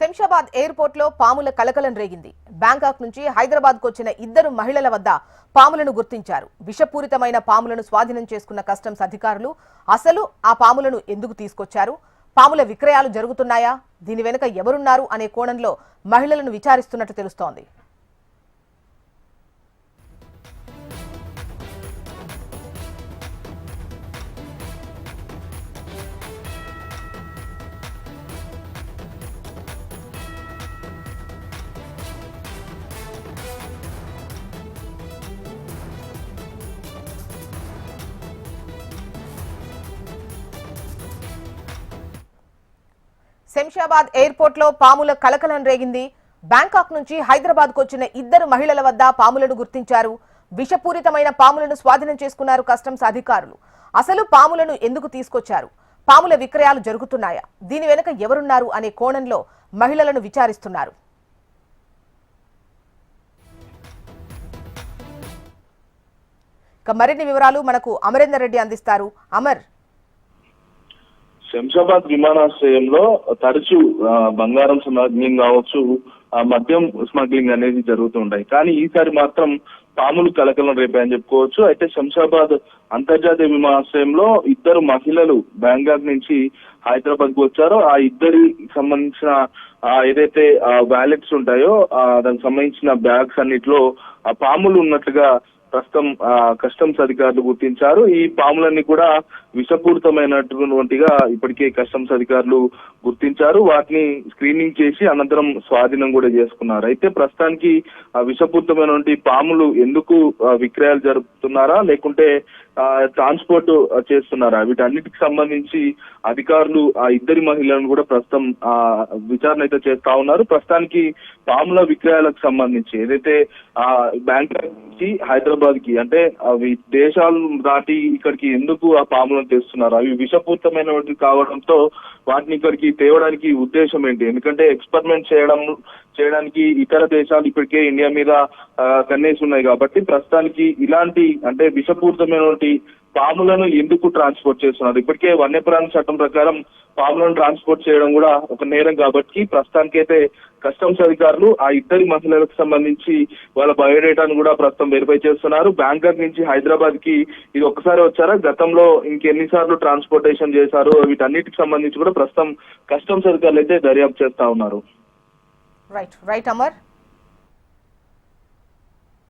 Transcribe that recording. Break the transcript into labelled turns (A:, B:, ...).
A: Shamshabad airport లో పాముల కలకలం రేగింది. బ్యాంకాక్ నుంచి హైదరాబాద్ కు వచ్చిన ఇద్దరు మహిళల వద్ద పాములను గుర్తించారు. విషపూరితమైన పాములను స్వాధీనం చేసుకున్న కస్టమ్స్ అధికారులు అసలు ఆ పాములను ఎందుకు తీసుకొచ్చారు, పాముల విక్రయాలు జరుగుతున్నాయా, దీని వెనుక ఎవరున్నారు అనే కోణంలో మహిళలను విచారిస్తున్నట్టు తెలుస్తోంది. శంషాబాద్ ఎయిర్పోర్ట్ లో పాముల కలకలం రేగింది. బ్యాంకాక్ నుంచి హైదరాబాద్ కు వచ్చిన ఇద్దరు మహిళల వద్ద పాములను గుర్తించారు. విషపూరితమైన పాములను స్వాధీనం చేసుకున్నారు కస్టమ్స్ అధికారులు. అసలు పాములను ఎందుకు తీసుకొచ్చారు, పాముల విక్రయాలు జరుగుతున్నాయా, దీని వెనుక ఎవరున్నారు అనే కోణంలో మహిళలను విచారిస్తున్నారు. మరిన్ని వివరాలు మనకు అమరేందర్ రెడ్డి అందిస్తారు. అమర్,
B: శంషాబాద్ విమానాశ్రయంలో తరచూ బంగారం స్మగ్లింగ్ కావచ్చు, మద్యం స్మగ్లింగ్ అనేది జరుగుతుంటాయి. కానీ ఈసారి మాత్రం పాములు కలకలం రేపాయని చెప్పుకోవచ్చు. అయితే శంషాబాద్ అంతర్జాతీయ విమానాశ్రయంలో ఇద్దరు మహిళలు బ్యాంకాక్ నుంచి హైదరాబాద్ కు వచ్చారో ఆ ఇద్దరికి సంబంధించిన ఏదైతే వ్యాలెట్స్ ఉంటాయో దానికి సంబంధించిన బ్యాగ్స్ అన్నిట్లో ఆ పాములు ఉన్నట్లుగా ప్రస్తుతం కస్టమ్స్ అధికారులు గుర్తించారు. ఈ పాములన్నీ కూడా విషపూరితమైనటువంటిగా ఇప్పటికే కస్టమ్స్ అధికారులు గుర్తించారు. వాటిని స్క్రీనింగ్ చేసి అనంతరం స్వాధీనం కూడా చేసుకున్నారు. అయితే ప్రస్తుతానికి విషపూరితమైనటువంటి పాములు ఎందుకు విక్రయాలు జరుపుతున్నారా లేకుంటే ట్రాన్స్పోర్ట్ చేస్తున్నారా, వీటన్నిటికి సంబంధించి అధికారులు ఆ ఇద్దరి మహిళలను కూడా ప్రస్తుతం విచారణ అయితే చేస్తా ఉన్నారు. ప్రస్తుతానికి పాముల విక్రయాలకు సంబంధించి ఏదైతే బ్యాంకాక్ నుంచి హైదరాబాద్ కి అంటే అవి దేశాలు దాటి ఇక్కడికి ఎందుకు ఆ పాములను తెస్తున్నారు, అవి విషపూరితమైనవి కావడంతో వాటిని ఇక్కడికి తేవడానికి ఉద్దేశం ఏంటి, ఎందుకంటే ఎక్స్పెరిమెంట్ చేయడానికి ఇతర దేశాలు ఇప్పటికే ఇండియా మీద కన్నేసి ఉన్నాయి కాబట్టి ప్రస్తుతానికి ఇలాంటి అంటే విషపూరితమైనటువంటి పాములను ఎందుకు ట్రాన్స్పోర్ట్ చేస్తున్నారు. ఇప్పటికే వన్యప్రాణి చట్టం ప్రకారం పాములను ట్రాన్స్పోర్ట్ చేయడం కూడా ఒక నేరం కాబట్టి ప్రస్తుతానికైతే కస్టమ్స్ అధికారులు ఆ ఇద్దరి మహిళలకు సంబంధించి వాళ్ళ బయోడేటాను కూడా ప్రస్తుతం వెరిఫై చేస్తున్నారు. బ్యాంకాక్ నుంచి హైదరాబాద్ కి ఇది ఒక్కసారి వచ్చారా, గతంలో ఇంకెన్నిసార్లు ట్రాన్స్పోర్టేషన్ చేశారు, వీటన్నిటికి సంబంధించి కూడా ప్రస్తుతం కస్టమ్స్ అధికారులు అయితే దర్యాప్తు చేస్తా ఉన్నారు.
A: రైట్ అమర్.